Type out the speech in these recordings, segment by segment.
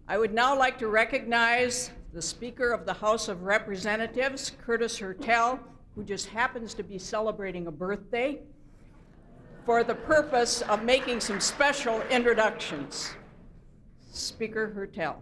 I would now like to recognize the Speaker of the House of Representatives, Curtis Hertel, who just happens to be celebrating a birthday, for the purpose of making some special introductions. Speaker Hertel.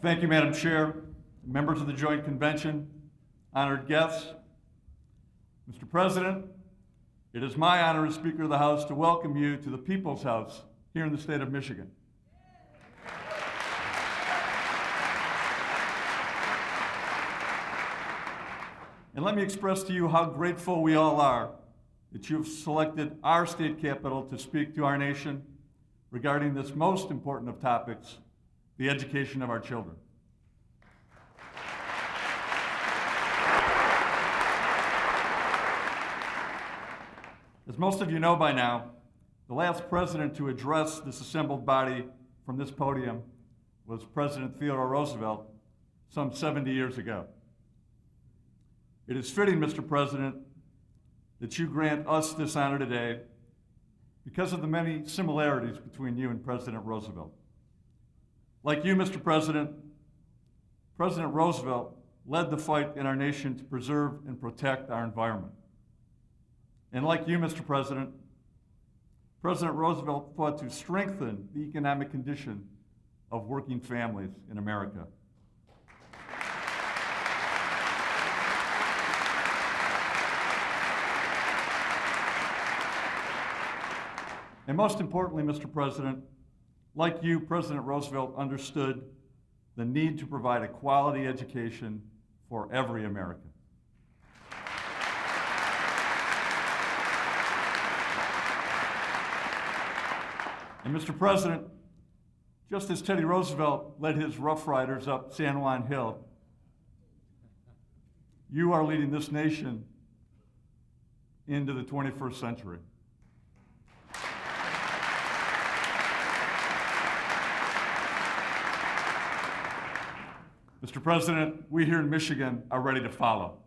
Thank you, Madam Chair, members of the Joint Convention, honored guests. Mr. President, it is my honor as Speaker of the House to welcome you to the People's House here in the state of Michigan. And let me express to you how grateful we all are that you have selected our state capitol to speak to our nation regarding this most important of topics, the education of our children. As most of you know by now, the last president to address this assembled body from this podium was President Theodore Roosevelt some 70 years ago. It is fitting, Mr. President, that you grant us this honor today because of the many similarities between you and President Roosevelt. Like you, Mr. President, President Roosevelt led the fight in our nation to preserve and protect our environment. And like you, Mr. President, President Roosevelt fought to strengthen the economic condition of working families in America. And most importantly, Mr. President, like you, President Roosevelt understood the need to provide a quality education for every American. And Mr. President, just as Teddy Roosevelt led his Rough Riders up San Juan Hill, you are leading this nation into the 21st century. Mr. President, we here in Michigan are ready to follow.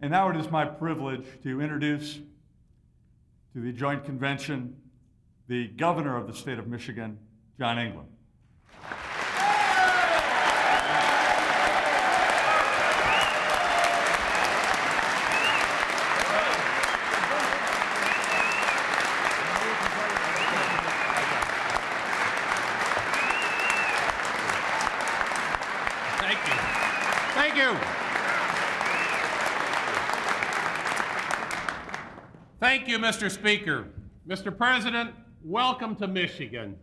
And now it is my privilege to introduce to the Joint Convention the Governor of the state of Michigan, John England. Thank you. Thank you, Mr. Speaker. Mr. President, welcome to Michigan.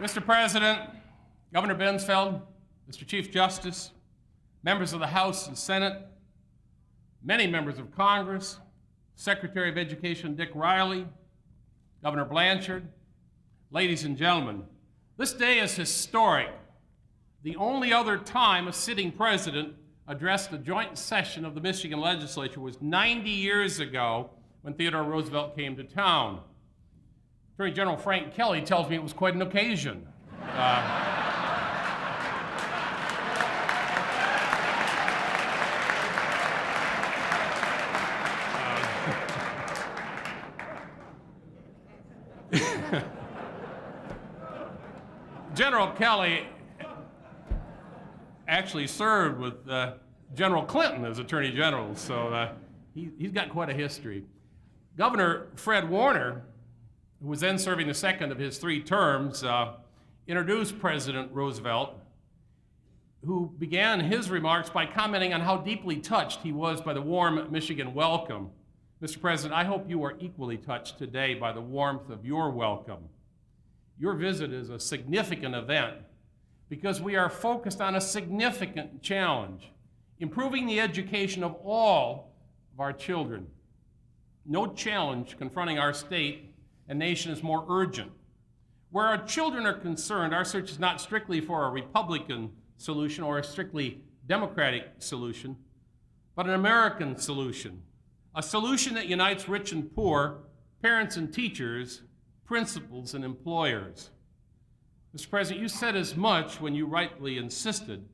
Mr. President, Governor Bensfeld, Mr. Chief Justice, members of the House and Senate, many members of Congress, Secretary of Education Dick Riley, Governor Blanchard, ladies and gentlemen, this day is historic. The only other time a sitting president addressed a joint session of the Michigan Legislature was 90 years ago when Theodore Roosevelt came to town. Attorney General Frank Kelly tells me it was quite an occasion. General Kelly actually served with General Clinton as Attorney General, so he's got quite a history. Governor Fred Warner, who was then serving the second of his 3 terms, introduced President Roosevelt, who began his remarks by commenting on how deeply touched he was by the warm Michigan welcome. Mr. President, I hope you are equally touched today by the warmth of your welcome. Your visit is a significant event because we are focused on a significant challenge improving the education of all of our children. No challenge confronting our state and nation is more urgent. Where our children are concerned, our search is not strictly for a Republican solution or a strictly Democratic solution, but an American solution, a solution that unites rich and poor, parents and teachers, principals and employers. Mr. President, you said as much when you rightly insisted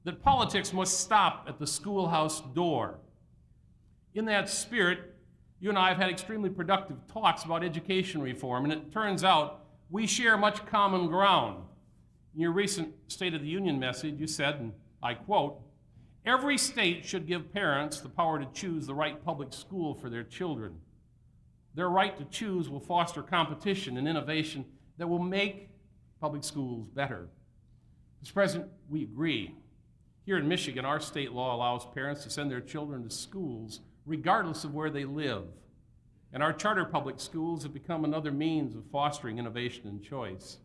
that politics must stop at the schoolhouse door. In that spirit, you and I have had extremely productive talks about education reform, and it turns out we share much common ground. In your recent State of the Union message, you said, and I quote, "Every state should give parents the power to choose the right public school for their children. Their right to choose will foster competition and innovation that will make public schools better." Mr. President, we agree. Here in Michigan, our state law allows parents to send their children to schools regardless of where they live. And our charter public schools have become another means of fostering innovation and choice.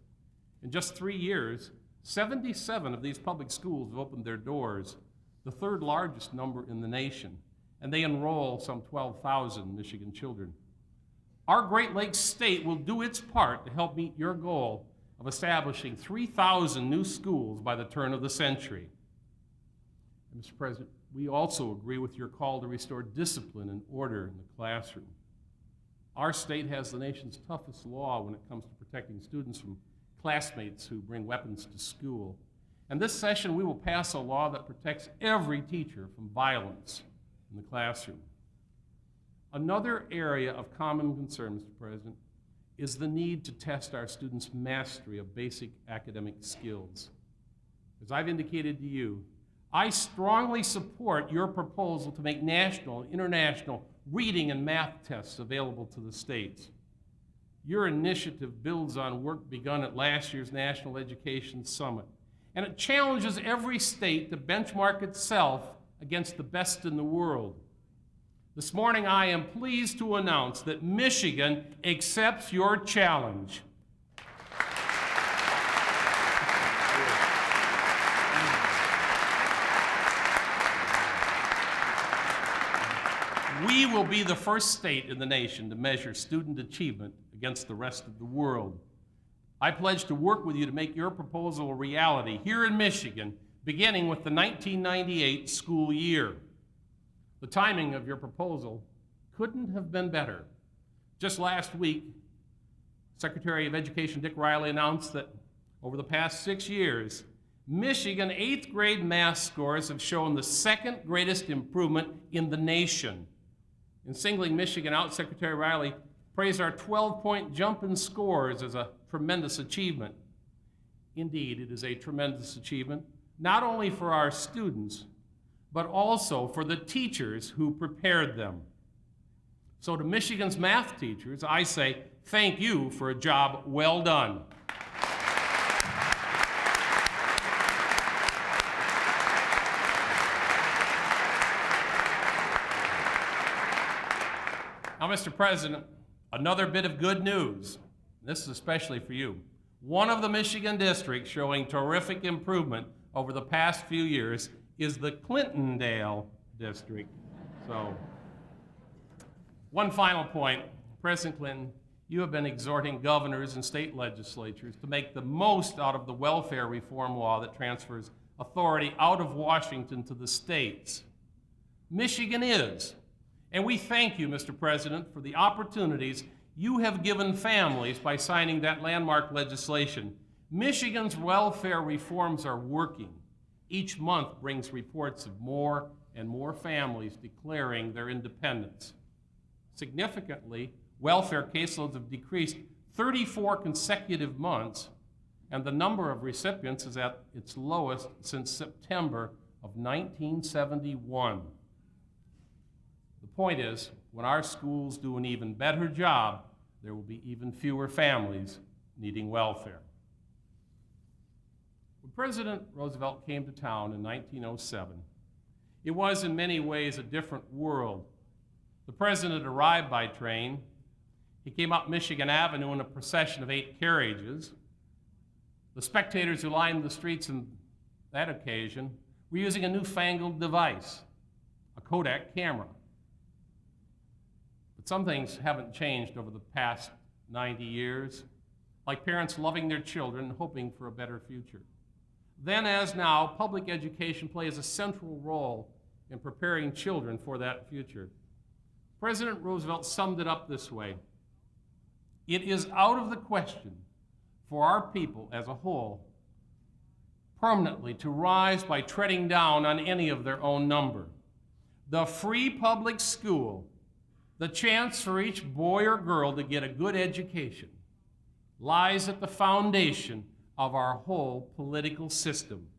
In just 3 years, 77 of these public schools have opened their doors, the third largest number in the nation, and they enroll some 12,000 Michigan children. Our Great Lakes state will do its part to help meet your goal of establishing 3,000 new schools by the turn of the century. And Mr. President, we also agree with your call to restore discipline and order in the classroom. Our state has the nation's toughest law when it comes to protecting students from classmates who bring weapons to school. And this session, we will pass a law that protects every teacher from violence in the classroom. Another area of common concern, Mr. President, is the need to test our students' mastery of basic academic skills. As I've indicated to you, I strongly support your proposal to make national and international reading and math tests available to the states. Your initiative builds on work begun at last year's National Education Summit, and it challenges every state to benchmark itself against the best in the world. This morning, I am pleased to announce that Michigan accepts your challenge. We will be the first state in the nation to measure student achievement against the rest of the world. I pledge to work with you to make your proposal a reality here in Michigan, beginning with the 1998 school year. The timing of your proposal couldn't have been better. Just last week, Secretary of Education Dick Riley announced that over the past 6 years, Michigan 8th grade math scores have shown the second greatest improvement in the nation. In singling Michigan out, Secretary Riley praised our 12-point jump in scores as a tremendous achievement. Indeed, it is a tremendous achievement, not only for our students, but also for the teachers who prepared them. So to Michigan's math teachers, I say thank you for a job well done. Now, Mr. President, another bit of good news. This is especially for you. One of the Michigan districts showing terrific improvement over the past few years is the Clintondale district. So, one final point. President Clinton, you have been exhorting governors and state legislatures to make the most out of the welfare reform law that transfers authority out of Washington to the states. Michigan is. And we thank you, Mr. President, for the opportunities you have given families by signing that landmark legislation. Michigan's welfare reforms are working. Each month brings reports of more and more families declaring their independence. Significantly, welfare caseloads have decreased 34 consecutive months, and the number of recipients is at its lowest since September of 1971. The point is, when our schools do an even better job, there will be even fewer families needing welfare. When President Roosevelt came to town in 1907, it was in many ways a different world. The president arrived by train. He came up Michigan Avenue in a procession of 8 carriages. The spectators who lined the streets on that occasion We're using a newfangled device, a Kodak camera. But some things haven't changed over the past 90 years, like parents loving their children and hoping for a better future. Then, as now, public education plays a central role in preparing children for that future. President Roosevelt summed it up this way: "It is out of the question for our people as a whole permanently to rise by treading down on any of their own number. The free public school, the chance for each boy or girl to get a good education, lies at the foundation of our whole political system."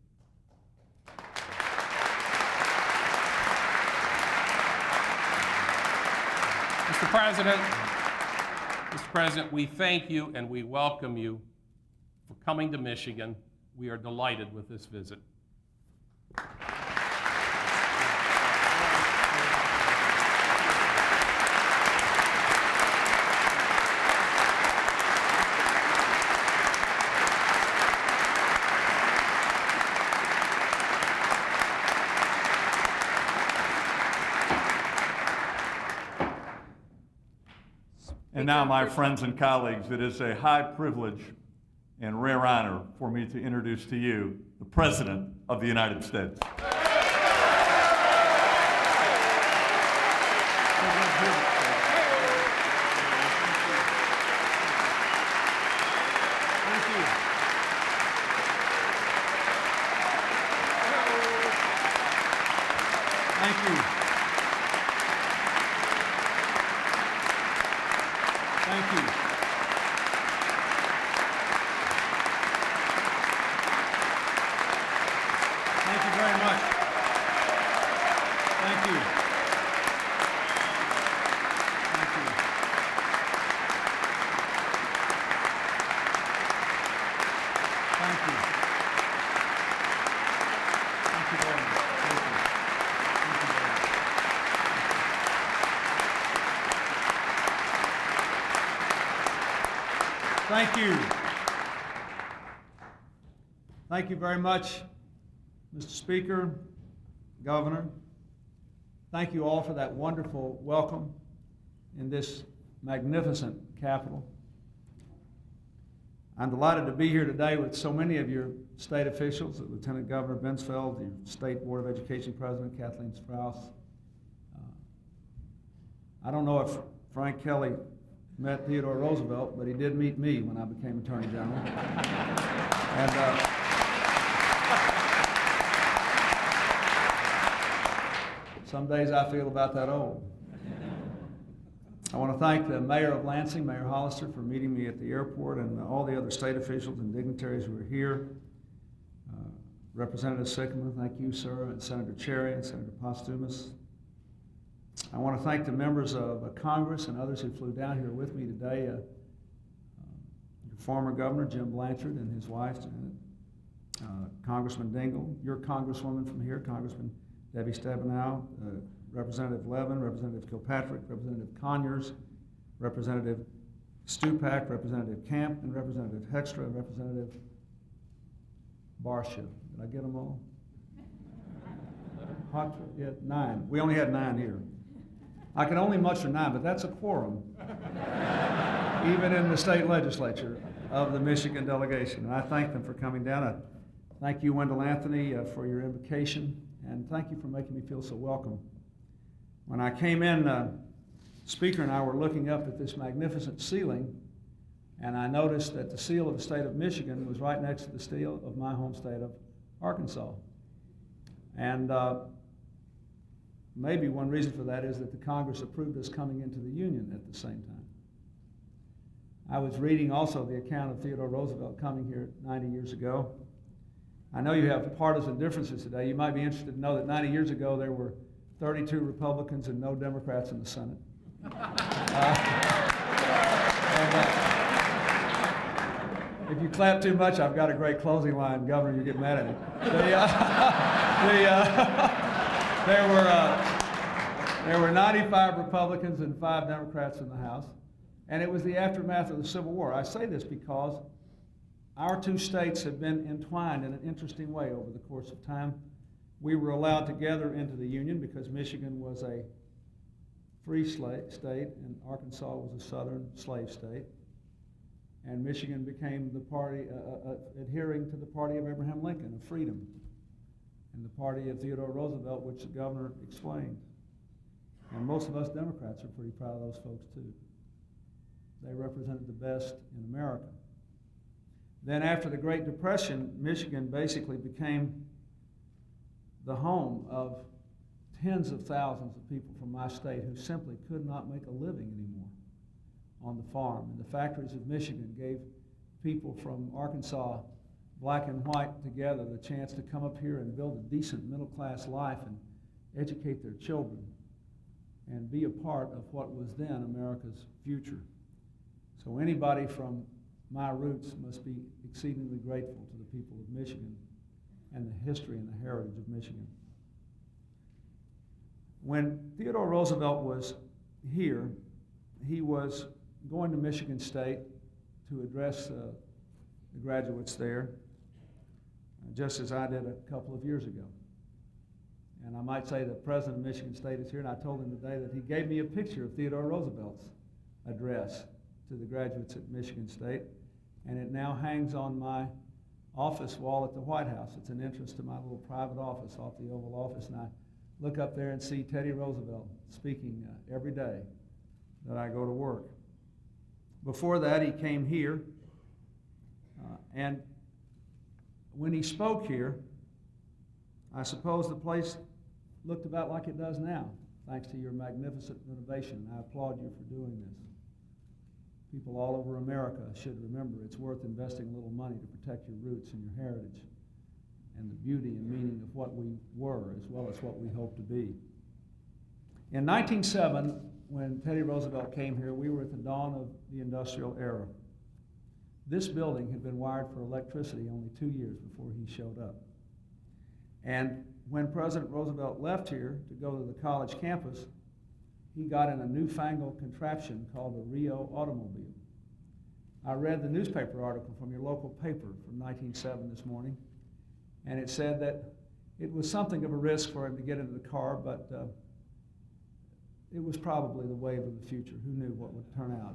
Mr. President, we thank you and we welcome you for coming to Michigan. We are delighted with this visit. And now, my friends and colleagues, it is a high privilege and rare honor for me to introduce to you the President of the United States. Thank you. Thank you. Thank you very much. Thank you. Thank you. Thank you. Thank you very much. Thank you. Thank you very much. Thank you. Thank you very much, Mr. Speaker, Governor. Thank you all for that wonderful welcome in this magnificent Capitol. I'm delighted to be here today with so many of your state officials, Lieutenant Governor Bensfeld, your State Board of Education President, Kathleen Sprouse. I don't know if Frank Kelly met Theodore Roosevelt, but he did meet me when I became Attorney General. And some days I feel about that old. I want to thank the Mayor of Lansing, Mayor Hollister, for meeting me at the airport, and all the other state officials and dignitaries who are here. Representative Sycamore, thank you, sir, and Senator Cherry and Senator Posthumus. I want to thank the members of Congress and others who flew down here with me today. Your former governor, Jim Blanchard, and his wife, Congressman Dingell, your congresswoman from here, Congressman Debbie Stabenow, Representative Levin, Representative Kilpatrick, Representative Conyers, Representative Stupak, Representative Camp, and Representative Hextra, and Representative Barsha. Did I get them all? Yeah, 9. We only had 9 here. I can only muster 9, but that's a quorum, even in the state legislature of the Michigan delegation. And I thank them for coming down. I thank you, Wendell Anthony, for your invocation, and thank you for making me feel so welcome. When I came in, Speaker and I were looking up at this magnificent ceiling, and I noticed that the seal of the state of Michigan was right next to the seal of my home state of Arkansas. And maybe one reason for that is that the Congress approved us coming into the Union at the same time. I was reading also the account of Theodore Roosevelt coming here 90 years ago. I know you have partisan differences today. You might be interested to know that 90 years ago there were 32 Republicans and no Democrats in the Senate. If you clap too much, I've got a great closing line, Governor, you get mad at me. There were 95 Republicans and 5 Democrats in the House, and it was the aftermath of the Civil War. I say this because our two states have been entwined in an interesting way over the course of time. We were allowed to gather into the Union because Michigan was a free state and Arkansas was a southern slave state. And Michigan became the party, adhering to the party of Abraham Lincoln, of freedom, and the party of Theodore Roosevelt, which the governor explained. And most of us Democrats are pretty proud of those folks too. They represented the best in America. Then after the Great Depression, Michigan basically became the home of tens of thousands of people from my state who simply could not make a living anymore on the farm. And the factories of Michigan gave people from Arkansas, black and white together, the chance to come up here and build a decent middle-class life and educate their children and be a part of what was then America's future. So anybody from my roots must be exceedingly grateful to the people of Michigan and the history and the heritage of Michigan. When Theodore Roosevelt was here, he was going to Michigan State to address the graduates there, just as I did a couple of years ago. And I might say the president of Michigan State is here, and I told him today that he gave me a picture of Theodore Roosevelt's address to the graduates at Michigan State, and it now hangs on my office wall at the White House. It's an entrance to my little private office off the Oval Office, and I look up there and see Teddy Roosevelt speaking every day that I go to work. Before that, he came here, and when he spoke here, I suppose the place looked about like it does now, thanks to your magnificent renovation. I applaud you for doing this. People all over America should remember it's worth investing a little money to protect your roots and your heritage and the beauty and meaning of what we were as well as what we hope to be. In 1907, when Teddy Roosevelt came here, we were at the dawn of the industrial era. This building had been wired for electricity only 2 years before he showed up. And when President Roosevelt left here to go to the college campus, he got in a newfangled contraption called the Rio automobile. I read the newspaper article from your local paper from 1907 this morning, and it said that it was something of a risk for him to get into the car, but it was probably the wave of the future. Who knew what would turn out?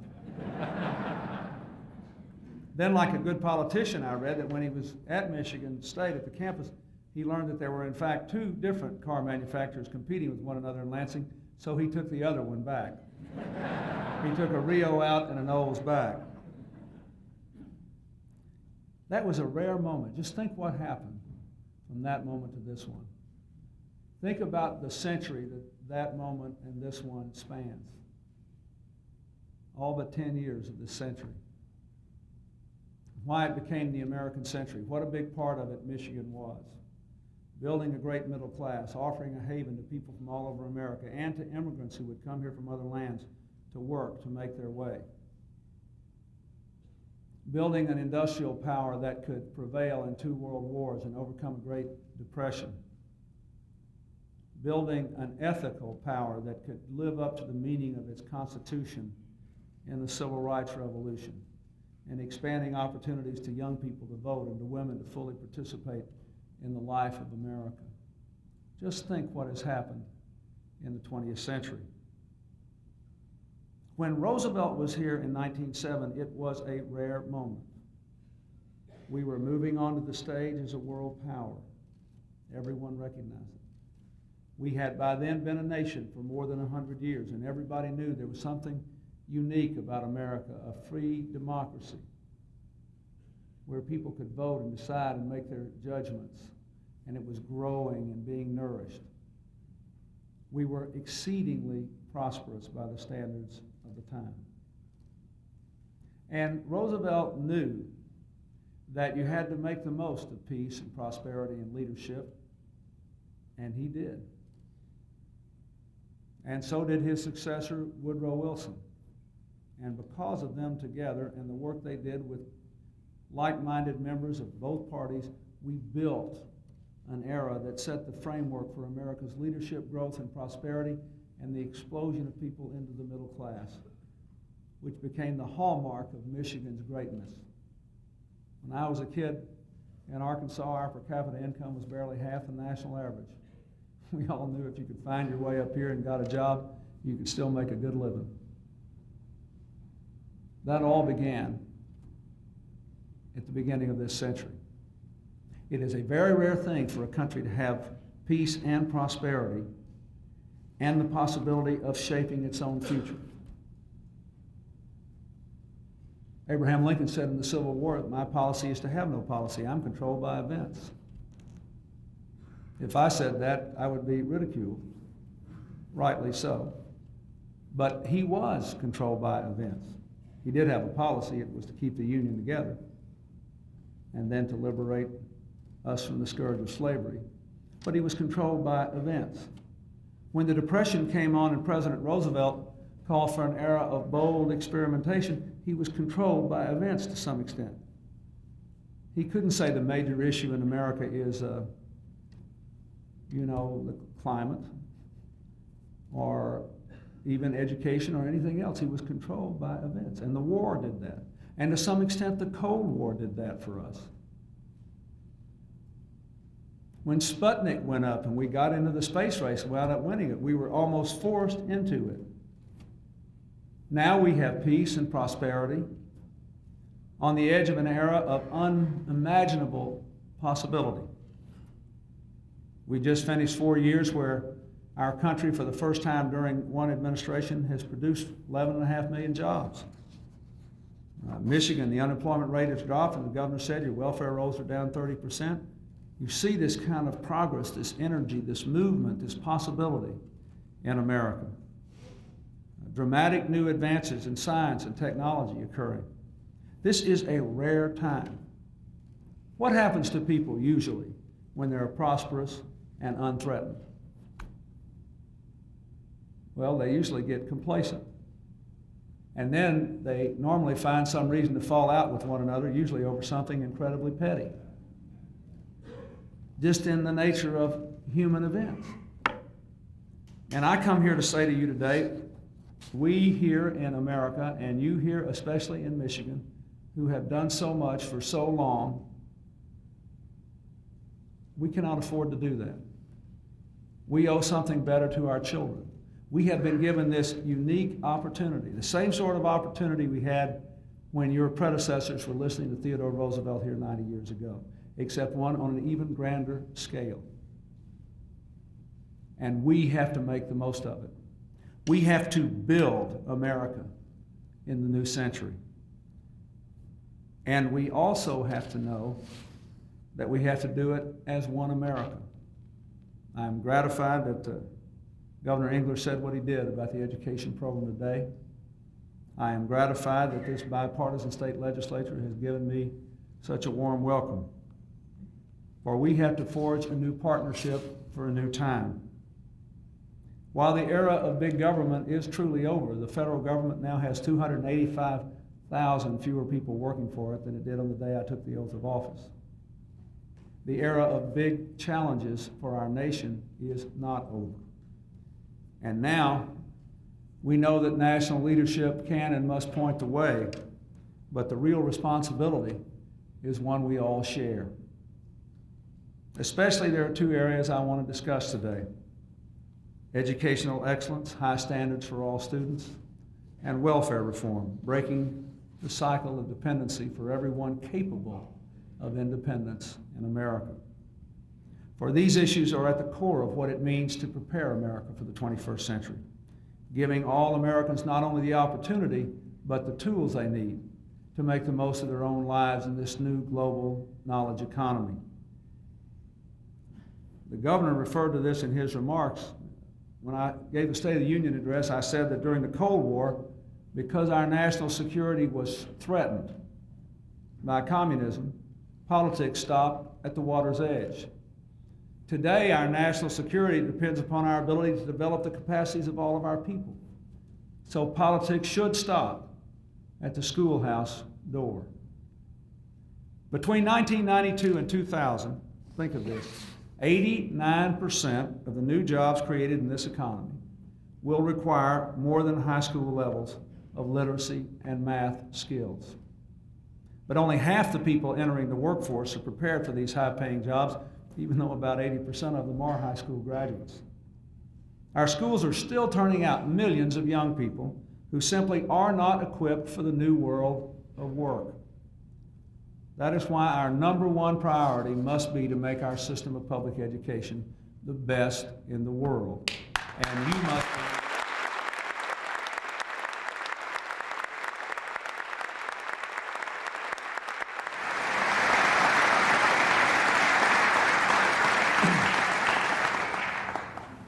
Then, like a good politician, I read that when he was at Michigan State at the campus, he learned that there were in fact 2 different car manufacturers competing with one another in Lansing, so he took the other one back. He took a Rio out and an Olds back. That was a rare moment. Just think what happened from that moment to this one. Think about the century that moment and this one spans. All but 10 years of this century. Why it became the American century. What a big part of it Michigan was. Building a great middle class, offering a haven to people from all over America and to immigrants who would come here from other lands to work, to make their way. Building an industrial power that could prevail in 2 world wars and overcome a Great Depression. Building an ethical power that could live up to the meaning of its Constitution in the Civil Rights Revolution, and expanding opportunities to young people to vote and to women to fully participate in the life of America. Just think what has happened in the 20th century. When Roosevelt was here in 1907, it was a rare moment. We were moving onto the stage as a world power. Everyone recognized it. We had by then been a nation for more than 100 years, and everybody knew there was something unique about America, a free democracy where people could vote and decide and make their judgments, and it was growing and being nourished. We were exceedingly prosperous by the standards of the time. And Roosevelt knew that you had to make the most of peace and prosperity and leadership, and he did. And so did his successor, Woodrow Wilson. And because of them together and the work they did with like-minded members of both parties, we built an era that set the framework for America's leadership, growth, and prosperity, and the explosion of people into the middle class, which became the hallmark of Michigan's greatness. When I was a kid In Arkansas, our per capita income was barely half the national average. We all knew if you could find your way up here and got a job, you could still make a good living. That all began at the beginning of this century. It is a very rare thing for a country to have peace and prosperity and the possibility of shaping its own future. Abraham Lincoln said in the Civil War, my policy is to have no policy. I'm controlled by events. If I said that, I would be ridiculed, rightly so. But he was controlled by events. He did have a policy. It was to keep the Union together and then to liberate us from the scourge of slavery. But he was controlled by events. When the Depression came on and President Roosevelt called for an era of bold experimentation, he was controlled by events to some extent. He couldn't say the major issue in America is, the climate or even education or anything else. He was controlled by events. And the war did that. And to some extent, the Cold War did that for us. When Sputnik went up and we got into the space race and wound up winning it, we were almost forced into it. Now we have peace and prosperity on the edge of an era of unimaginable possibility. We just finished 4 years where our country, for the first time during one administration, has produced 11.5 million jobs. Michigan, the unemployment rate has dropped, and the governor said your welfare rolls are down 30%. You see this kind of progress, this energy, this movement, this possibility in America. Dramatic new advances in science and technology occurring. This is a rare time. What happens to people usually when they're prosperous and unthreatened? Well, they usually get complacent. And then they normally find some reason to fall out with one another, usually over something incredibly petty. Just in the nature of human events. And I come here to say to you today, we here in America, and you here especially in Michigan, who have done so much for so long, we cannot afford to do that. We owe something better to our children. We have been given this unique opportunity, the same sort of opportunity we had when your predecessors were listening to Theodore Roosevelt here 90 years ago, except one on an even grander scale. And we have to make the most of it. We have to build America in the new century. And we also have to know that we have to do it as one America. I'm gratified that Governor Engler said what he did about the education program today. I am gratified that this bipartisan state legislature has given me such a warm welcome. For we have to forge a new partnership for a new time. While the era of big government is truly over, the federal government now has 285,000 fewer people working for it than it did on the day I took the oath of office. The era of big challenges for our nation is not over. And now, we know that national leadership can and must point the way, but the real responsibility is one we all share. Especially, there are two areas I want to discuss today: educational excellence, high standards for all students, and welfare reform, breaking the cycle of dependency for everyone capable of independence in America. For these issues are at the core of what it means to prepare America for the 21st century, giving all Americans not only the opportunity, but the tools they need to make the most of their own lives in this new global knowledge economy. The governor referred to this in his remarks. When I gave the State of the Union address, I said that during the Cold War, because our national security was threatened by communism, politics stopped at the water's edge. Today, our national security depends upon our ability to develop the capacities of all of our people. So politics should stop at the schoolhouse door. Between 1992 and 2000, think of this, 89% of the new jobs created in this economy will require more than high school levels of literacy and math skills. But only half the people entering the workforce are prepared for these high-paying jobs, even though about 80% of them are high school graduates. Our schools are still turning out millions of young people who simply are not equipped for the new world of work. That is why our number one priority must be to make our system of public education the best in the world. And you must be.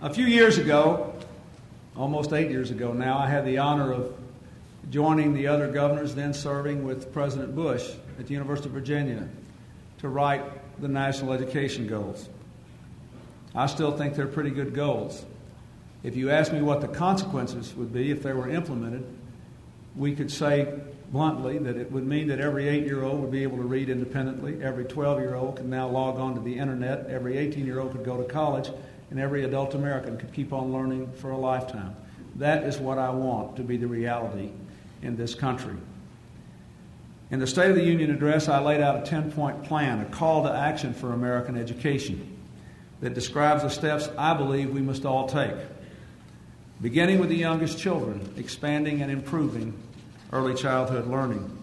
A few years ago, almost 8 years ago now, I had the honor of joining the other governors then serving with President Bush at the University of Virginia to write the national education goals. I still think they're pretty good goals. If you ask me what the consequences would be if they were implemented, we could say bluntly that it would mean that every 8-year-old would be able to read independently, every 12-year-old could now log on to the internet, every 18-year-old could go to college, and every adult American could keep on learning for a lifetime. That is what I want to be the reality in this country. In the State of the Union address, I laid out a 10-point plan, a call to action for American education that describes the steps I believe we must all take, beginning with the youngest children, expanding and improving early childhood learning.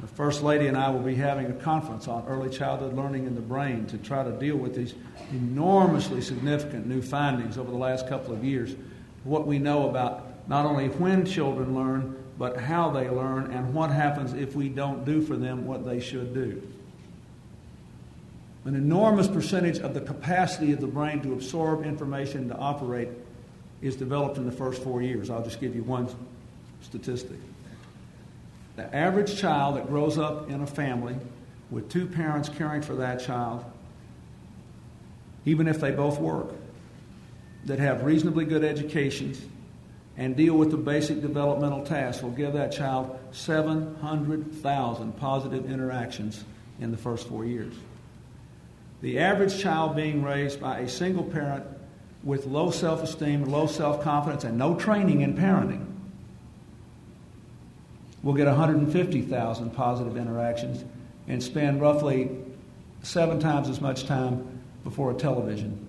The First Lady and I will be having a conference on early childhood learning in the brain to try to deal with these enormously significant new findings over the last couple of years, what we know about not only when children learn, but how they learn and what happens if we don't do for them what they should do. An enormous percentage of the capacity of the brain to absorb information, to operate, is developed in the first 4 years. I'll just give you one statistic. The average child that grows up in a family with two parents caring for that child, even if they both work, that have reasonably good educations and deal with the basic developmental tasks, will give that child 700,000 positive interactions in the first 4 years. The average child being raised by a single parent with low self-esteem, low self-confidence, and no training in parenting will get 150,000 positive interactions and spend roughly 7 times as much time before a television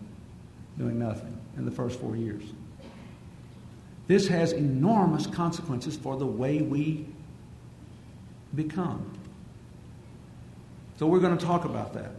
doing nothing in the first 4 years. This has enormous consequences for the way we become. So we're going to talk about that.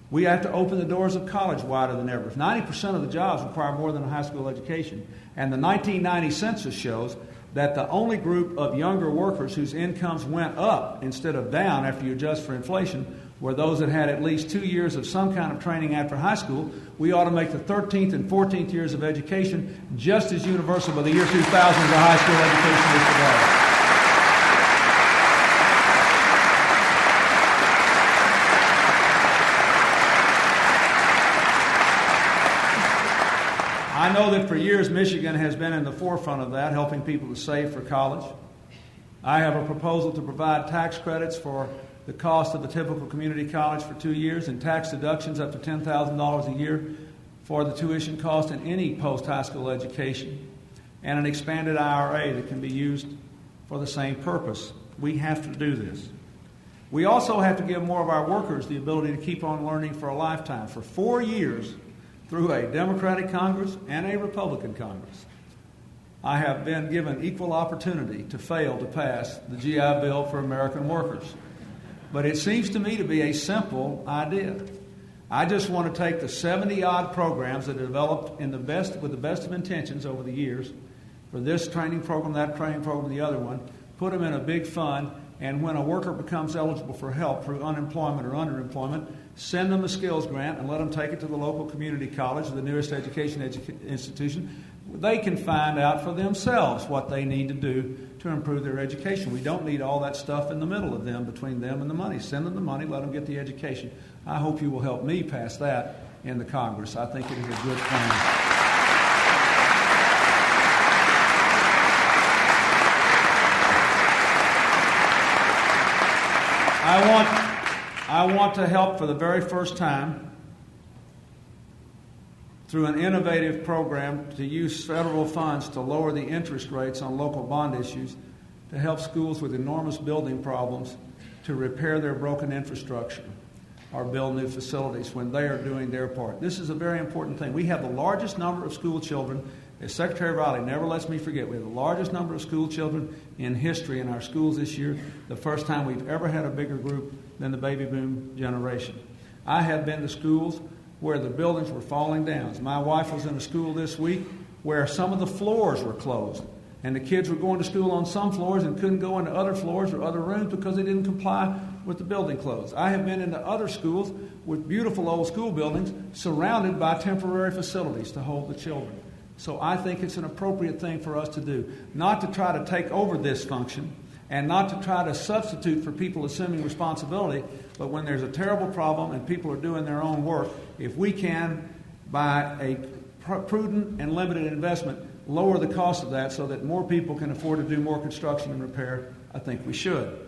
We have to open the doors of college wider than ever. 90% of the jobs require more than a high school education. And the 1990 census shows that the only group of younger workers whose incomes went up instead of down after you adjust for inflation were those that had at least 2 years of some kind of training after high school. We ought to make the 13th and 14th years of education just as universal by the year 2000 as the high school education is today. I know that for years Michigan has been in the forefront of that, helping people to save for college. I have a proposal to provide tax credits for the cost of a typical community college for 2 years and tax deductions up to $10,000 a year for the tuition cost in any post-high school education, and an expanded IRA that can be used for the same purpose. We have to do this. We also have to give more of our workers the ability to keep on learning for a lifetime. For 4 years, through a Democratic Congress and a Republican Congress, I have been given equal opportunity to fail to pass the GI Bill for American workers. But it seems to me to be a simple idea. I just want to take the 70-odd programs that are developed with the best of intentions over the years, for this training program, that training program, the other one, put them in a big fund, and when a worker becomes eligible for help through unemployment or underemployment, send them a skills grant and let them take it to the local community college or the nearest education institution. They can find out for themselves what they need to do to improve their education. We don't need all that stuff in the middle of them, between them and the money. Send them the money, let them get the education. I hope you will help me pass that in the Congress. I think it is a good plan. I want to help for the very first time through an innovative program to use federal funds to lower the interest rates on local bond issues to help schools with enormous building problems to repair their broken infrastructure or build new facilities when they are doing their part. This is a very important thing. We have the largest number of school children, as Secretary Riley never lets me forget, we have the largest number of school children in history in our schools this year, the first time we've ever had a bigger group than the baby boom generation. I have been to schools where the buildings were falling down. My wife was in a school this week where some of the floors were closed, and the kids were going to school on some floors and couldn't go into other floors or other rooms because they didn't comply with the building codes. I have been into other schools with beautiful old school buildings surrounded by temporary facilities to hold the children. So I think it's an appropriate thing for us to do, not to try to take over this function and not to try to substitute for people assuming responsibility, but when there's a terrible problem and people are doing their own work, if we can, by a prudent and limited investment, lower the cost of that so that more people can afford to do more construction and repair, I think we should.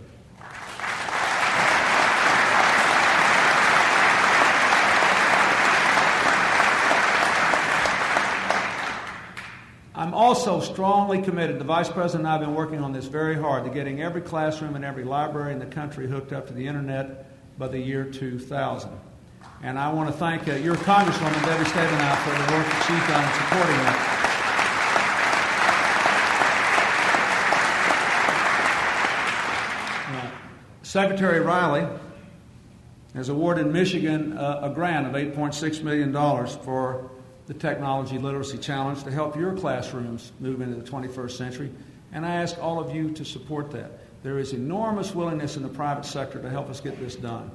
I'm also strongly committed, the Vice President and I have been working on this very hard, to getting every classroom and every library in the country hooked up to the Internet by the year 2000. And I want to thank your Congresswoman, Debbie Stabenow, for the work that she's done in supporting that. Secretary Riley has awarded Michigan a grant of $8.6 million for the Technology Literacy Challenge to help your classrooms move into the 21st century, and I ask all of you to support that. There is enormous willingness in the private sector to help us get this done.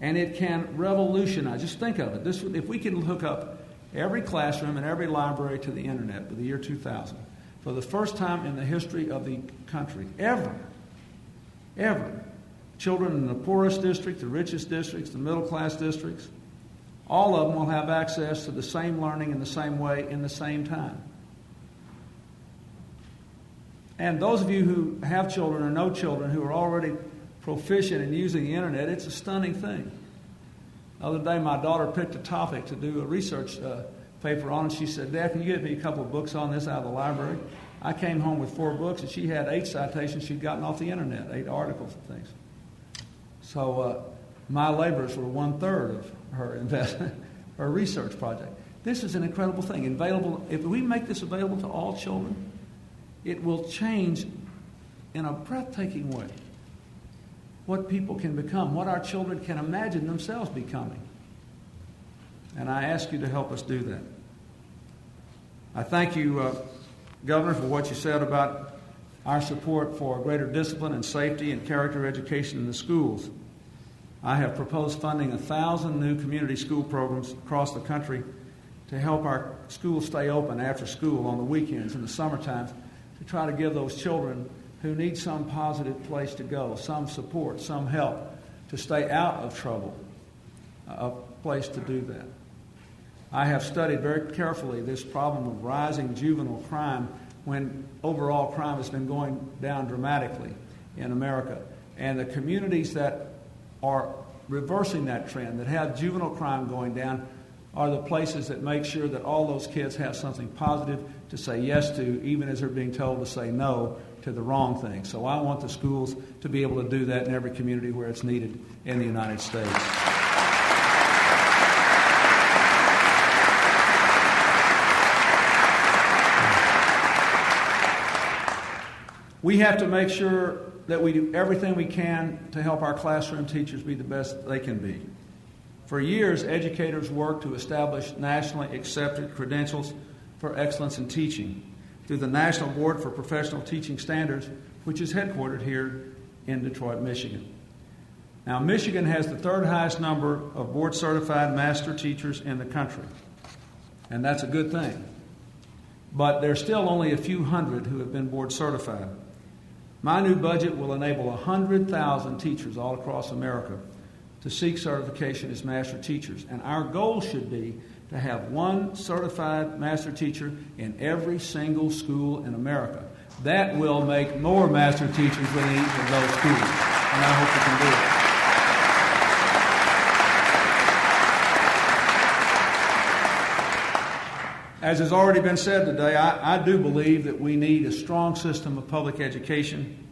And it can revolutionize. Just think of it. If we can hook up every classroom and every library to the Internet by the year 2000, for the first time in the history of the country, ever, children in the poorest districts, the richest districts, the middle-class districts, all of them will have access to the same learning in the same way in the same time. And those of you who have children or know children who are already proficient in using the Internet, it's a stunning thing. The other day, my daughter picked a topic to do a research paper on, and she said, "Dad, can you get me a couple of books on this out of the library?" I came home with 4 books, and she had 8 citations she'd gotten off the Internet, 8 articles and things. So my labors were 1/3 of her investment, her research project. This is an incredible thing. If we make this available to all children, it will change in a breathtaking way what people can become, what our children can imagine themselves becoming. And I ask you to help us do that. I thank you, Governor, for what you said about our support for greater discipline and safety and character education in the schools. I have proposed funding 1,000 new community school programs across the country to help our schools stay open after school on the weekends and the summertime, to try to give those children who need some positive place to go, some support, some help to stay out of trouble, a place to do that. I have studied very carefully this problem of rising juvenile crime when overall crime has been going down dramatically in America. And the communities that are reversing that trend, that have juvenile crime going down, are the places that make sure that all those kids have something positive to say yes to, even as they're being told to say no to the wrong thing. So I want the schools to be able to do that in every community where it's needed in the United States. We have to make sure that we do everything we can to help our classroom teachers be the best they can be. For years, educators worked to establish nationally accepted credentials for excellence in teaching through the National Board for Professional Teaching Standards, which is headquartered here in Detroit, Michigan. Now, Michigan has the 3rd highest number of board-certified master teachers in the country, and that's a good thing. But there's still only a few hundred who have been board-certified. My new budget will enable 100,000 teachers all across America to seek certification as master teachers. And our goal should be to have 1 certified master teacher in every single school in America. That will make more master teachers within each of those schools. And I hope we can do As has already been said today, I do believe that we need a strong system of public education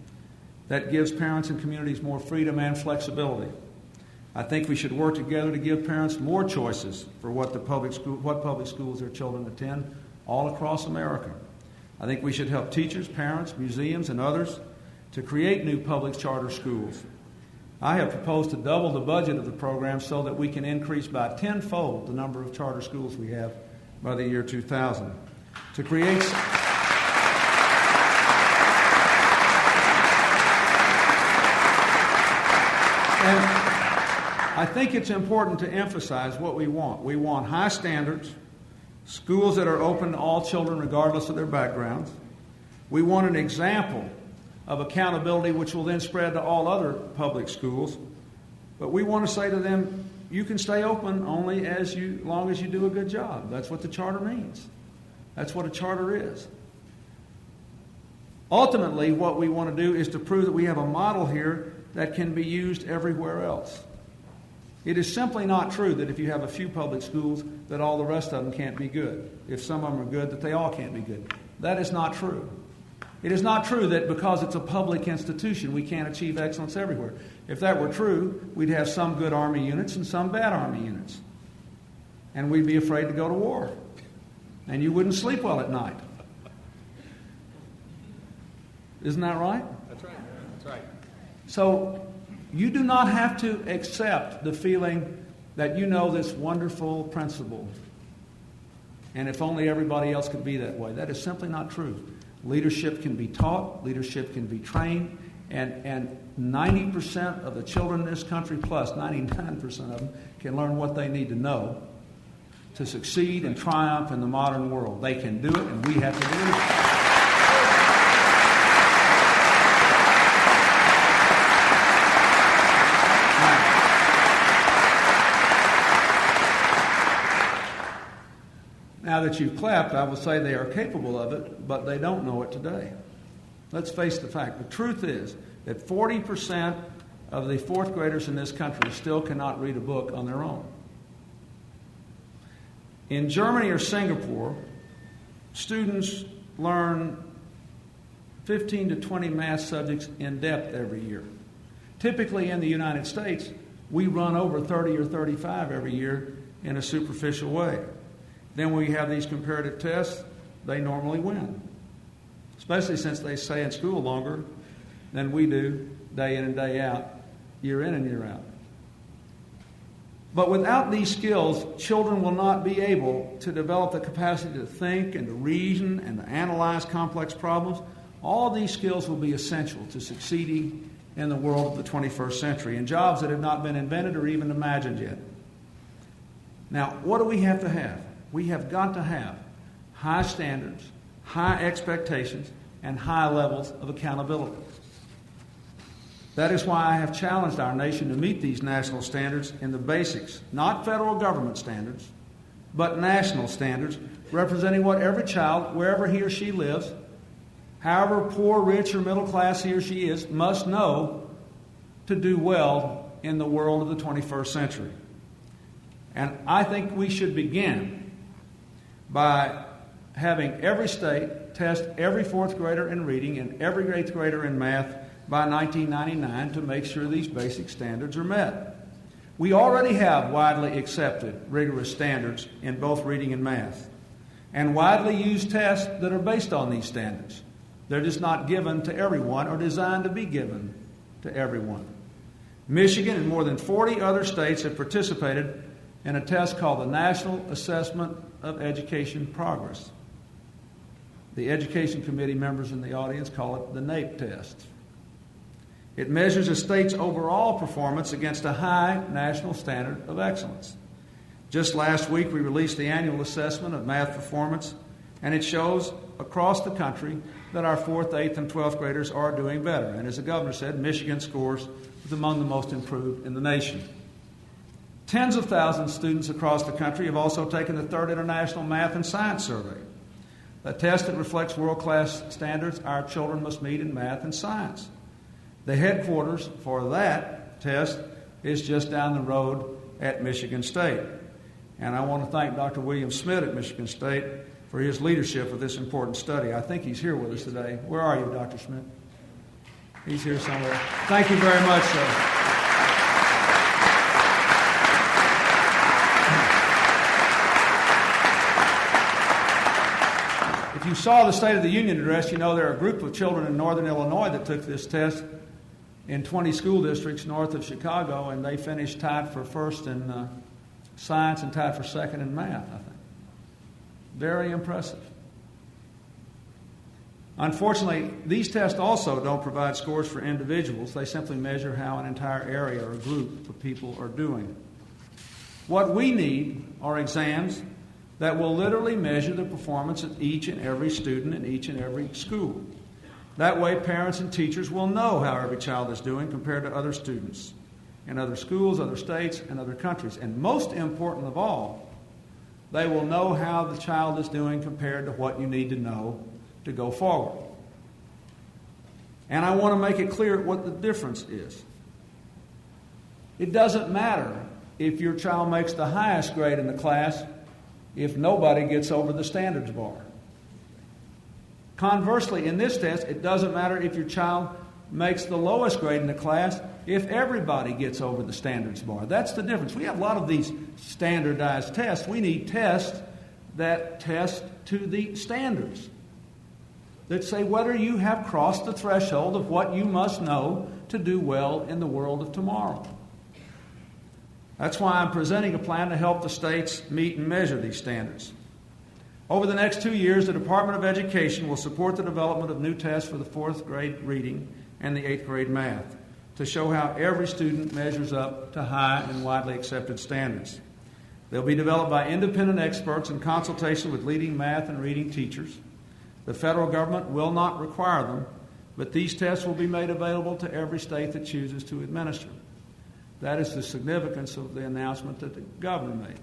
that gives parents and communities more freedom and flexibility. I think we should work together to give parents more choices for what public schools their children attend all across America. I think we should help teachers, parents, museums, and others to create new public charter schools. I have proposed to double the budget of the program so that we can increase by tenfold the number of charter schools we have by the year 2000. To create... And I think it's important to emphasize what we want. We want high standards, schools that are open to all children regardless of their backgrounds. We want an example of accountability which will then spread to all other public schools. But we want to say to them, you can stay open only as long as you do a good job. That's what the charter means. That's what a charter is. Ultimately, what we want to do is to prove that we have a model here that can be used everywhere else. It is simply not true that if you have a few public schools that all the rest of them can't be good. If some of them are good, that they all can't be good. That is not true. It is not true that because it's a public institution we can't achieve excellence everywhere. If that were true, we'd have some good Army units and some bad Army units. And we'd be afraid to go to war. And you wouldn't sleep well at night. Isn't that right? That's right. That's right. So you do not have to accept the feeling that you know this wonderful principle, and if only everybody else could be that way. That is simply not true. Leadership can be taught, leadership can be trained, and 90% of the children in this country, plus 99% of them, can learn what they need to know to succeed and triumph in the modern world. They can do it, and we have to do it. Now that you've clapped, I will say they are capable of it, but they don't know it today. Let's face the fact. The truth is that 40% of the fourth graders in this country still cannot read a book on their own. In Germany or Singapore, students learn 15 to 20 math subjects in depth every year. Typically in the United States, we run over 30 or 35 every year in a superficial way. Then when we have these comparative tests, they normally win, especially since they stay in school longer than we do day in and day out, year in and year out. But without these skills, children will not be able to develop the capacity to think and to reason and to analyze complex problems. All these skills will be essential to succeeding in the world of the 21st century in jobs that have not been invented or even imagined yet. Now, what do we have to have? We have got to have high standards, high expectations, and high levels of accountability. That is why I have challenged our nation to meet these national standards in the basics, not federal government standards, but national standards representing what every child, wherever he or she lives, however poor, rich, or middle class he or she is, must know to do well in the world of the 21st century. And I think we should begin by having every state test every fourth grader in reading and every eighth grader in math by 1999 to make sure these basic standards are met. We already have widely accepted rigorous standards in both reading and math, and widely used tests that are based on these standards. They're just not given to everyone or designed to be given to everyone. Michigan and more than 40 other states have participated in a test called the National Assessment of Education Progress. The Education Committee members in the audience call it the NAEP test. It measures a state's overall performance against a high national standard of excellence. Just last week, we released the annual assessment of math performance, and it shows across the country that our 4th, 8th, and 12th graders are doing better. And as the governor said, Michigan scores is among the most improved in the nation. Tens of thousands of students across the country have also taken the 3rd International Math and Science Survey, a test that reflects world-class standards our children must meet in math and science. The headquarters for that test is just down the road at Michigan State. And I want to thank Dr. William Smith at Michigan State for his leadership of this important study. I think he's here with us today. Where are you, Dr. Schmidt? He's here somewhere. Thank you very much, sir. If you saw the State of the Union address, you know there are a group of children in northern Illinois that took this test in 20 school districts north of Chicago, and they finished tied for first in science and tied for second in math, I think. Very impressive. Unfortunately, these tests also don't provide scores for individuals. They simply measure how an entire area or group of people are doing. What we need are exams that will literally measure the performance of each and every student in each and every school. That way, parents and teachers will know how every child is doing compared to other students in other schools, other states, and other countries. And most important of all, they will know how the child is doing compared to what you need to know to go forward. And I want to make it clear what the difference is. It doesn't matter if your child makes the highest grade in the class if nobody gets over the standards bar. Conversely, in this test, it doesn't matter if your child makes the lowest grade in the class if everybody gets over the standards bar. That's the difference. We have a lot of these standardized tests. We need tests that test to the standards, that say whether you have crossed the threshold of what you must know to do well in the world of tomorrow. That's why I'm presenting a plan to help the states meet and measure these standards. Over the next 2 years, the Department of Education will support the development of new tests for the 4th grade reading and the 8th grade math to show how every student measures up to high and widely accepted standards. They'll be developed by independent experts in consultation with leading math and reading teachers. The federal government will not require them, but these tests will be made available to every state that chooses to administer them. That is the significance of the announcement that the governor made.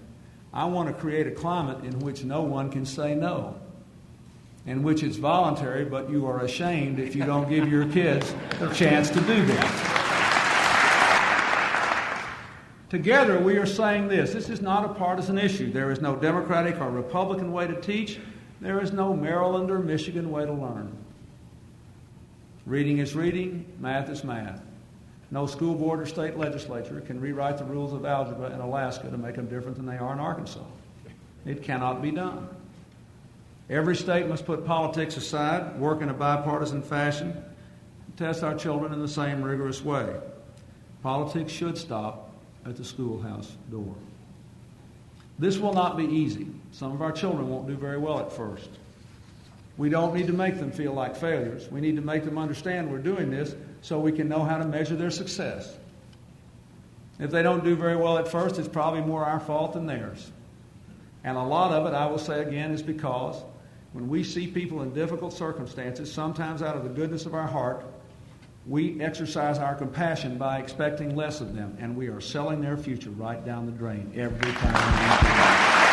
I want to create a climate in which no one can say no, in which it's voluntary, but you are ashamed if you don't give your kids a chance to do that. Together, we are saying this. This is not a partisan issue. There is no Democratic or Republican way to teach. There is no Maryland or Michigan way to learn. Reading is reading, math is math. No school board or state legislature can rewrite the rules of algebra in Alaska to make them different than they are in Arkansas. It cannot be done. Every state must put politics aside, work in a bipartisan fashion, and test our children in the same rigorous way. Politics should stop at the schoolhouse door. This will not be easy. Some of our children won't do very well at first. We don't need to make them feel like failures. We need to make them understand we're doing this so we can know how to measure their success. If they don't do very well at first, it's probably more our fault than theirs. And a lot of it, I will say again, is because when we see people in difficult circumstances, sometimes out of the goodness of our heart, we exercise our compassion by expecting less of them, and we are selling their future right down the drain every time.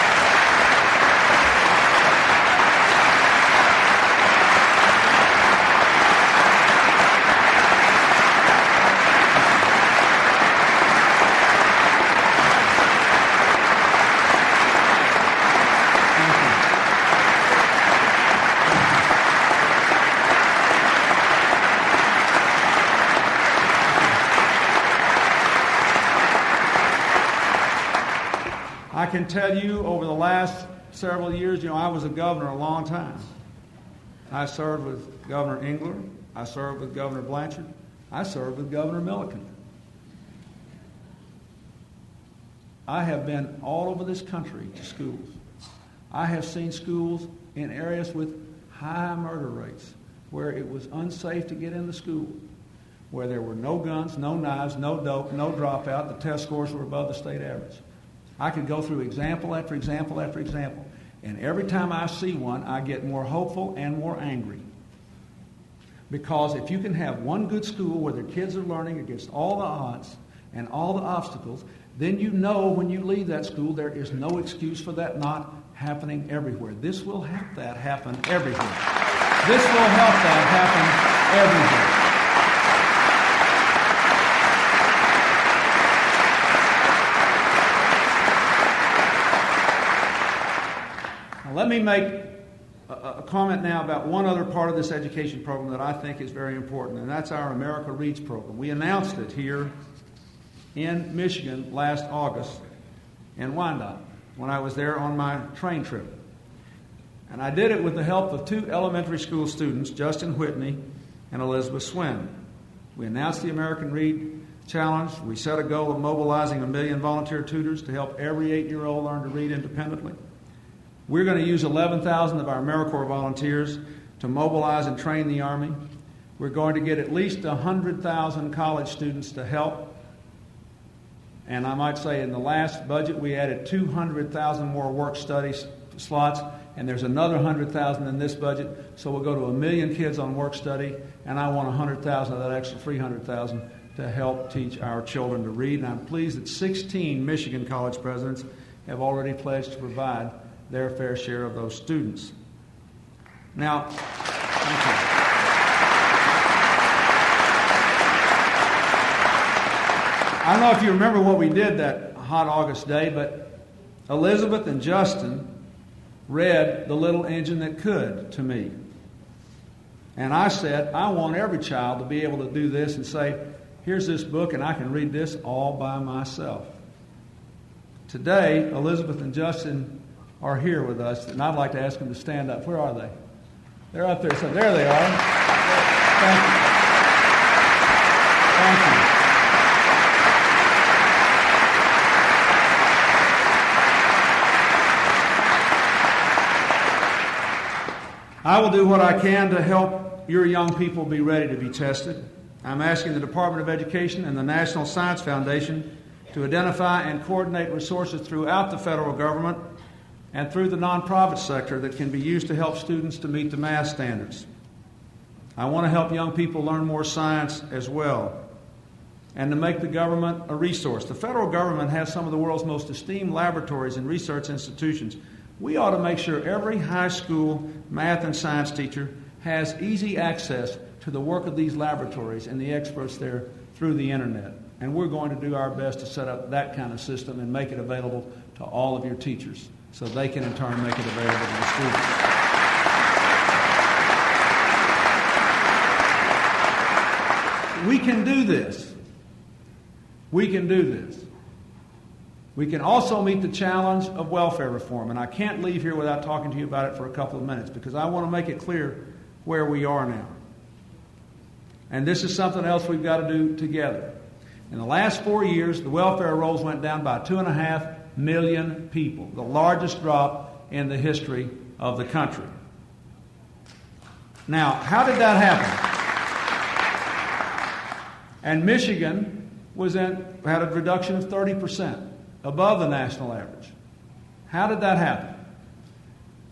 I can tell you over the last several years, I was a governor a long time. I served with Governor Engler. I served with Governor Blanchard. I served with Governor Milliken. I have been all over this country to schools. I have seen schools in areas with high murder rates where it was unsafe to get into school, where there were no guns, no knives, no dope, no dropout. The test scores were above the state average. I could go through example after example after example. And every time I see one, I get more hopeful and more angry. Because if you can have one good school where their kids are learning against all the odds and all the obstacles, then you know when you leave that school there is no excuse for that not happening everywhere. This will help that happen everywhere. This will help that happen everywhere. Let me make a comment now about one other part of this education program that I think is very important, and that's our America Reads program. We announced it here in Michigan last August in Wyandotte when I was there on my train trip. And I did it with the help of 2 elementary school students, Justin Whitney and Elizabeth Swin. We announced the American Read Challenge. We set a goal of mobilizing 1 million volunteer tutors to help every 8-year-old learn to read independently. We're going to use 11,000 of our AmeriCorps volunteers to mobilize and train the Army. We're going to get at least 100,000 college students to help. And I might say in the last budget we added 200,000 more work-study slots, and there's another 100,000 in this budget, so we'll go to 1 million kids on work-study, and I want 100,000 of that extra 300,000 to help teach our children to read. And I'm pleased that 16 Michigan college presidents have already pledged to provide their fair share of those students. Now, thank you. I don't know if you remember what we did that hot August day, but Elizabeth and Justin read The Little Engine That Could to me. And I said, I want every child to be able to do this and say, here's this book and I can read this all by myself. Today, Elizabeth and Justin are here with us, and I'd like to ask them to stand up. Where are they? They're up there. So there they are. Thank you. Thank you. I will do what I can to help your young people be ready to be tested. I'm asking the Department of Education and the National Science Foundation to identify and coordinate resources throughout the federal government and through the nonprofit sector that can be used to help students to meet the math standards. I want to help young people learn more science as well, and to make the government a resource. The federal government has some of the world's most esteemed laboratories and research institutions. We ought to make sure every high school math and science teacher has easy access to the work of these laboratories and the experts there through the internet. And we're going to do our best to set up that kind of system and make it available to all of your teachers so they can in turn make it available to the students. We can do this. We can do this. We can also meet the challenge of welfare reform, and I can't leave here without talking to you about it for a couple of minutes because I want to make it clear where we are now. And this is something else we've got to do together. In the last 4 years, the welfare rolls went down by 2.5 million people, the largest drop in the history of the country. Now, how did that happen? And Michigan had a reduction of 30%. Above the national average. How did that happen?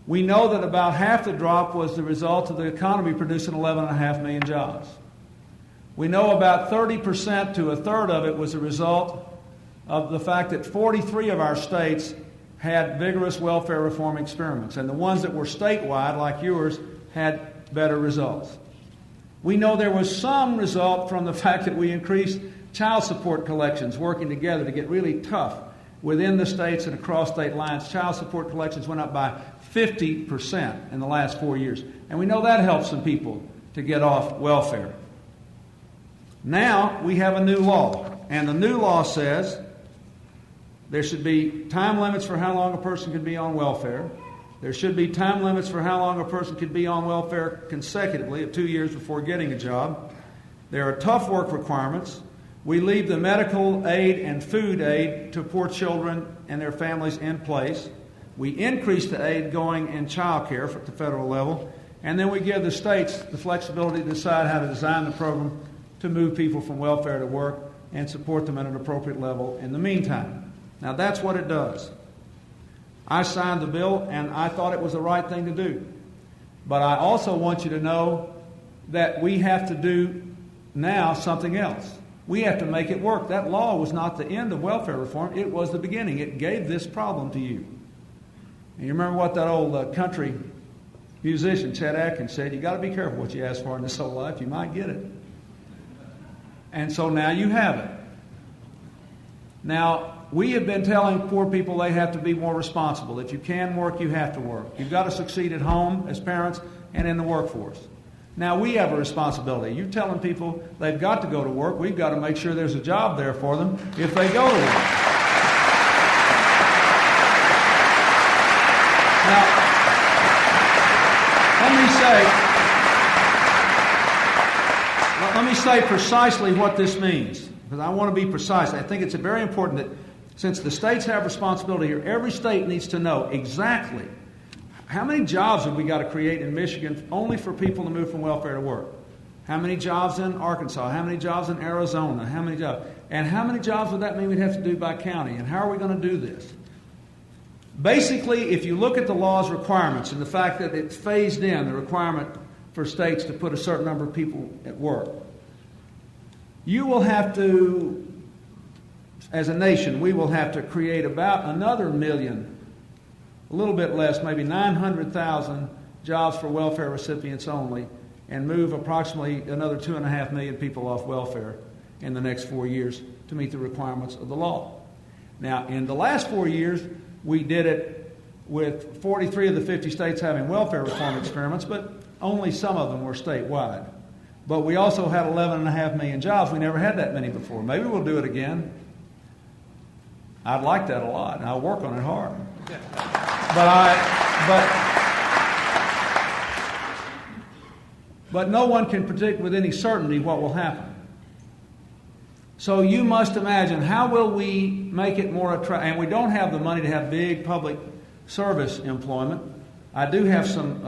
We know that about half the drop was the result of the economy producing 11.5 million jobs. We know about 30% to a third of it was a result of the fact that 43 of our states had vigorous welfare reform experiments, and the ones that were statewide, like yours, had better results. We know there was some result from the fact that we increased child support collections, working together to get really tough within the states and across state lines. Child support collections went up by 50% in the last 4 years. And we know that helps some people to get off welfare. Now we have a new law. And the new law says there should be time limits for how long a person can be on welfare. There should be time limits for how long a person could be on welfare consecutively of 2 years before getting a job. There are tough work requirements. We leave the medical aid and food aid to poor children and their families in place. We increase the aid going in child care at the federal level. And then we give the states the flexibility to decide how to design the program to move people from welfare to work and support them at an appropriate level in the meantime. Now that's what it does. I signed the bill and I thought it was the right thing to do. But I also want you to know that we have to do now something else. We have to make it work. That law was not the end of welfare reform. It was the beginning. It gave this problem to you. And you remember what that old country musician, Chet Atkins, said, you got to be careful what you ask for in this whole life. You might get it. And so now you have it. Now, we have been telling poor people they have to be more responsible. If you can work, you have to work. You've got to succeed at home as parents and in the workforce. Now, we have a responsibility. You're telling people they've got to go to work. We've got to make sure there's a job there for them if they go to work. Now, let me say precisely what this means, because I want to be precise. I think it's very important that since the states have responsibility here, every state needs to know exactly how many jobs have we got to create in Michigan only for people to move from welfare to work? How many jobs in Arkansas? How many jobs in Arizona? How many jobs? And how many jobs would that mean we'd have to do by county? And how are we going to do this? Basically, if you look at the law's requirements and the fact that it's phased in, the requirement for states to put a certain number of people at work, you will have to, as a nation, we will have to create about another million, a little bit less, maybe 900,000 jobs for welfare recipients only, and move approximately another 2.5 million people off welfare in the next 4 years to meet the requirements of the law. Now, in the last 4 years, we did it with 43 of the 50 states having welfare reform experiments, but only some of them were statewide. But we also had 11.5 million jobs. We never had that many before. Maybe we'll do it again. I'd like that a lot, and I'll work on it hard. But no one can predict with any certainty what will happen. So you must imagine, how will we make it more attractive? And we don't have the money to have big public service employment. I do have some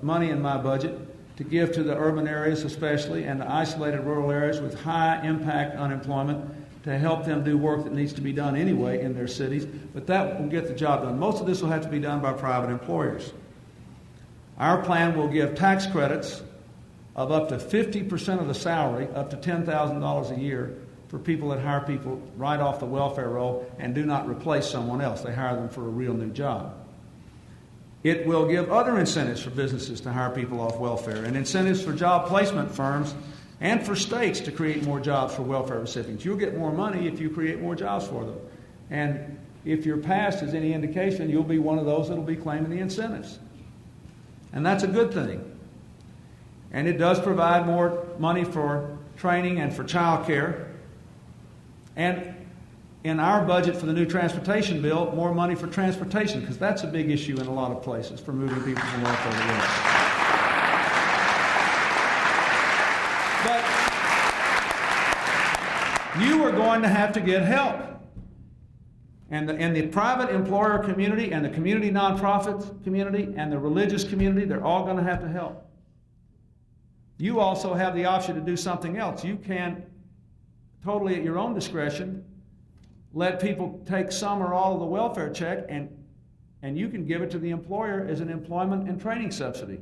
money in my budget to give to the urban areas especially and the isolated rural areas with high impact unemployment to help them do work that needs to be done anyway in their cities. But that will get the job done. Most of this will have to be done by private employers. Our plan will give tax credits of up to 50% of the salary, up to $10,000 a year, for people that hire people right off the welfare roll and do not replace someone else. They hire them for a real new job. It will give other incentives for businesses to hire people off welfare and incentives for job placement firms and for states to create more jobs for welfare recipients. You'll get more money if you create more jobs for them. And if your past is any indication, you'll be one of those that will be claiming the incentives. And that's a good thing. And it does provide more money for training and for child care. And in our budget for the new transportation bill, more money for transportation, because that's a big issue in a lot of places for moving people from welfare to work. But you are going to have to get help. And the private employer community and the community nonprofit community and the religious community, they're all going to have to help. You also have the option to do something else. You can, totally at your own discretion, let people take some or all of the welfare check and you can give it to the employer as an employment and training subsidy.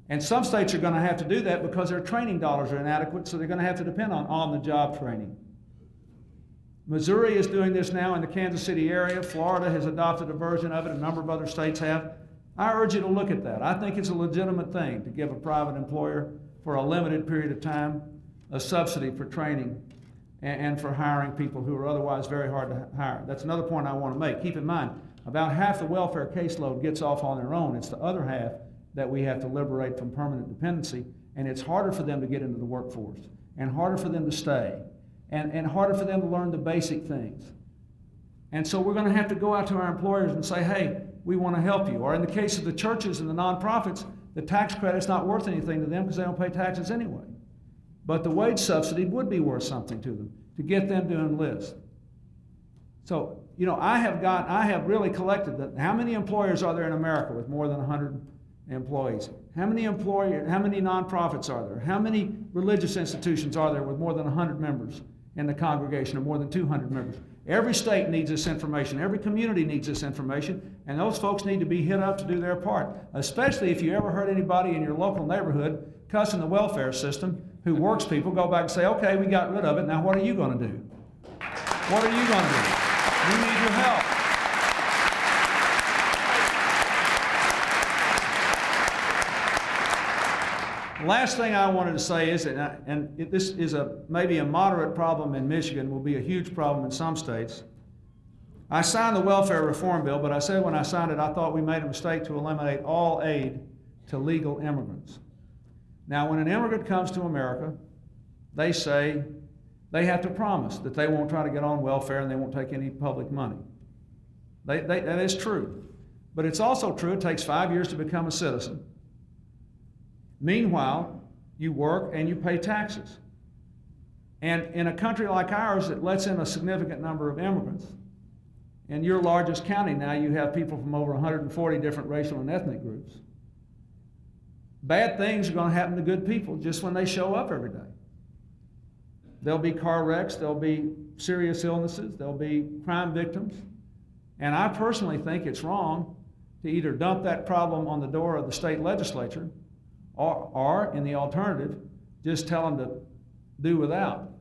And some states are going to have to do that because their training dollars are inadequate, so they're going to have to depend on on-the-job training. Missouri is doing this now in the Kansas City area. Florida has adopted a version of it. A number of other states have. I urge you to look at that. I think it's a legitimate thing to give a private employer for a limited period of time a subsidy for training and for hiring people who are otherwise very hard to hire. That's another point I want to make. Keep in mind, about half the welfare caseload gets off on their own. It's the other half that we have to liberate from permanent dependency, and it's harder for them to get into the workforce and harder for them to stay and harder for them to learn the basic things. And so we're going to have to go out to our employers and say, hey, we want to help you. Or in the case of the churches and the nonprofits, the tax credit's not worth anything to them because they don't pay taxes anyway. But the wage subsidy would be worth something to them to get them to enlist. So, I have really collected that. How many employers are there in America with more than 100 employees? How many nonprofits are there? How many religious institutions are there with more than 100 members in the congregation or more than 200 members? Every state needs this information. Every community needs this information, and those folks need to be hit up to do their part, especially if you ever heard anybody in your local neighborhood cussing the welfare system who works people. Go back and say, okay, we got rid of it. Now what are you going to do? What are you going to do? We need your help. Last thing I wanted to say is, this is maybe a moderate problem in Michigan, will be a huge problem in some states. I signed the welfare reform bill, but I said when I signed it, I thought we made a mistake to eliminate all aid to legal immigrants. Now, when an immigrant comes to America, they say they have to promise that they won't try to get on welfare and they won't take any public money. That is true. But it's also true it takes 5 years to become a citizen. Meanwhile, you work and you pay taxes. And in a country like ours that lets in a significant number of immigrants, in your largest county now you have people from over 140 different racial and ethnic groups, bad things are going to happen to good people just when they show up every day. There'll be car wrecks, there'll be serious illnesses, there'll be crime victims. And I personally think it's wrong to either dump that problem on the door of the state legislature or in the alternative, just tell them to do without.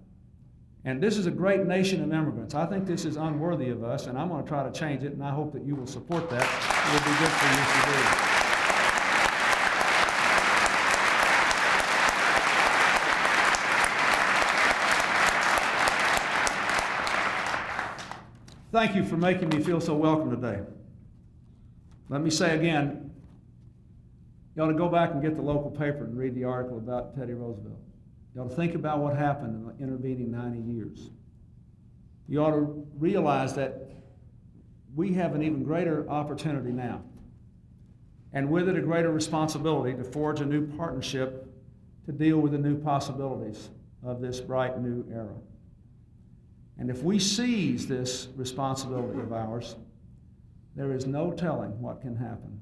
And this is a great nation of immigrants. I think this is unworthy of us, and I'm going to try to change it, and I hope that you will support that. It will be good for you to do. Thank you for making me feel so welcome today. Let me say again, you ought to go back and get the local paper and read the article about Teddy Roosevelt. You ought to think about what happened in the intervening 90 years. You ought to realize that we have an even greater opportunity now, and with it a greater responsibility to forge a new partnership to deal with the new possibilities of this bright new era. And if we seize this responsibility of ours, there is no telling what can happen,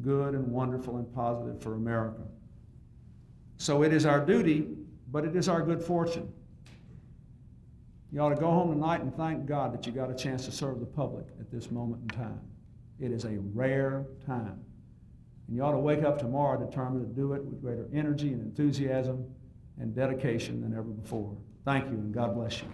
good and wonderful and positive for America. So it is our duty, but it is our good fortune. You ought to go home tonight and thank God that you got a chance to serve the public at this moment in time. It is a rare time. And you ought to wake up tomorrow determined to do it with greater energy and enthusiasm and dedication than ever before. Thank you, and God bless you.